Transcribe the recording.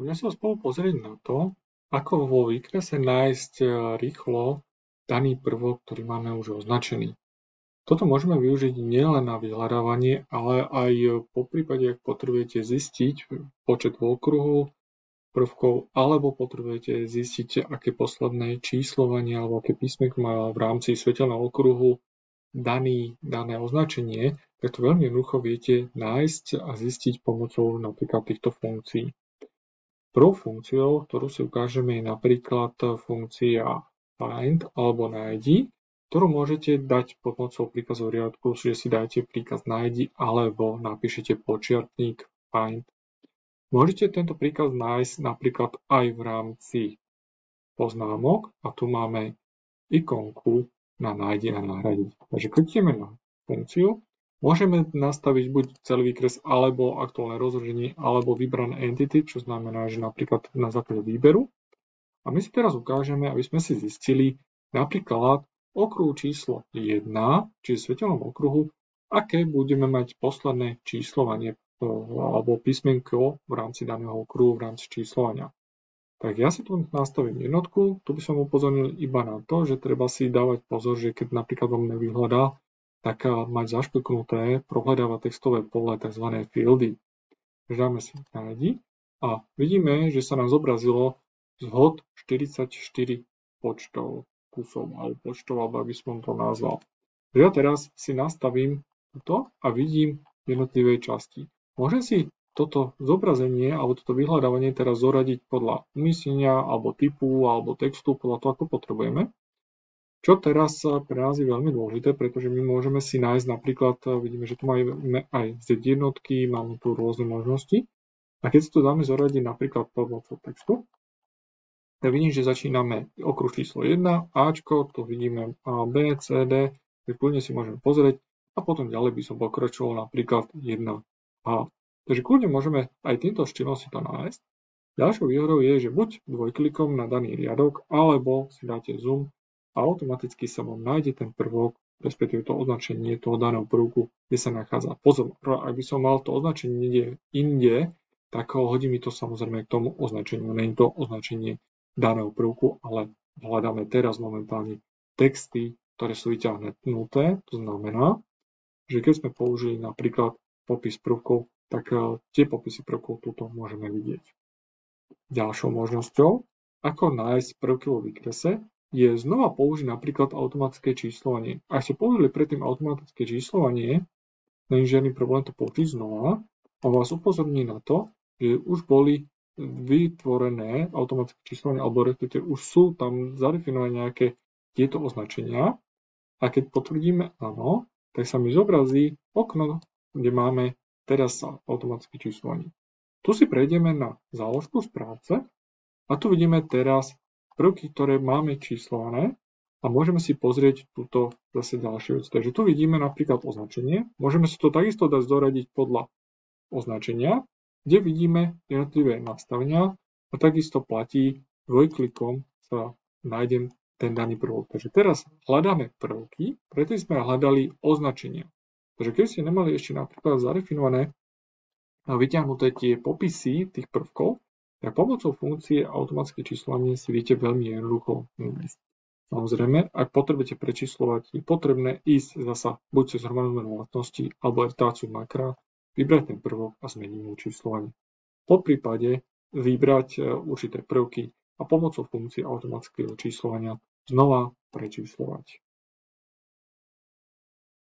Poďme sa spolu pozrieť na to, ako vo výkrese nájsť rýchlo daný prvok, ktorý máme už označený. Toto môžeme využiť nielen na vyhľadávanie, ale aj poprípade, ak potrebujete zistiť počet v okruhu prvkov, alebo potrebujete zistiť, aké posledné číslovanie alebo aké písmenko má v rámci svetelného okruhu dané označenie, tak to veľmi jednoducho viete nájsť a zistiť pomocou napríklad týchto funkcií. Prvou funkciou, ktorú si ukážeme, je napríklad funkcia find alebo nájdi, ktorú môžete dať pomocou príkazov riadku, že si dáte príkaz nájdi alebo napíšete počiarkník find. Môžete tento príkaz nájsť napríklad aj v rámci poznámok a tu máme ikonku na nájdi a nahradiť. Takže klikneme na funkciu. Môžeme nastaviť buď celý výkres, alebo aktuálne rozloženie, alebo vybrané entity, čo znamená, že napríklad na základe výberu. A my si teraz ukážeme, aby sme si zistili napríklad okruhu číslo 1, čiže svetelnom okruhu, aké budeme mať posledné číslovanie alebo písmenko v rámci daného okruhu v rámci číslovania. Tak ja si tu nastavím jednotku, tu by som upozornil iba na to, že treba si dávať pozor, že keď napríklad vám nevyhľadá, tak mať zašpeknuté prohľadáva textové pole, tzv. Fieldy. Dáme si nájdi a vidíme, že sa nám zobrazilo zhod 44 počtov kusov alebo počtov, alebo aby som to nazval. Ja teraz si nastavím toto a vidím jednotlivé časti. Môžem si toto zobrazenie alebo toto vyhľadávanie teraz zoradiť podľa umiestnenia alebo typu alebo textu, podľa toho, ako potrebujeme. Čo teraz pre nás je veľmi dôležité, pretože my môžeme si nájsť napríklad, vidíme, že tu máme aj z jednotky, máme tu rôzne možnosti. A keď si to dáme zoradiť napríklad pomocou textu, tak vidím, že začíname okruh číslo 1, Ačko, tu vidíme A, B, C, D, tak kľudne si môžeme pozrieť a potom ďalej by som pokračoval napríklad 1A. Takže kľudne môžeme aj týmto štýlom si to nájsť. Ďalšou výhodou je, že buď dvojklikom na daný riadok, alebo si dáte zoom a automaticky sa vám nájde ten prvok, respektíve to označenie toho daného prvku, kde sa nachádza. Pozor, ak by som mal to označenie inde, tak hodí mi to samozrejme k tomu označeniu. Nie je to označenie daného prvku, ale hľadáme teraz momentálne texty, ktoré sú vyťahnuté. To znamená, že keď sme použili napríklad popis prvkov, tak tie popisy prvkov tuto môžeme vidieť. Ďalšou možnosťou, ako nájsť prvky vo výkrese, je znova použiť napríklad automatické číslovanie. Ak ste použili predtým automatické číslovanie, není žiadny problém to použiť znova a vás upozorní na to, že už boli vytvorené automatické číslovanie, alebo respektíve už sú tam zadefinované nejaké tieto označenia a keď potvrdíme áno, tak sa mi zobrazí okno, kde máme teraz automatické číslovanie. Tu si prejdeme na záložku správce a tu vidíme teraz prvky, ktoré máme číslované a môžeme si pozrieť túto zase ďalšiu vec. Takže tu vidíme napríklad označenie. Môžeme si to takisto dať zoradiť podľa označenia, kde vidíme jednotlivé nastavenia a takisto platí dvojklikom sa nájdem ten daný prvok. Takže teraz hľadáme prvky, preto sme hľadali označenia. Takže keď ste nemali ešte napríklad zadefinované a vyťahnuté tie popisy tých prvkov, tak pomocou funkcie automatické číslovanie si viete veľmi jednoducho nájsť. Samozrejme, ak potrebujete prečíslovať, je potrebné ísť zasa buď cez hromadnú zmenu vlastnosti alebo editáciu makra, vybrať ten prvok a zmeniť mu číslovanie. Po prípade vybrať určité prvky a pomocou funkcie automatického číslovania znova prečíslovať.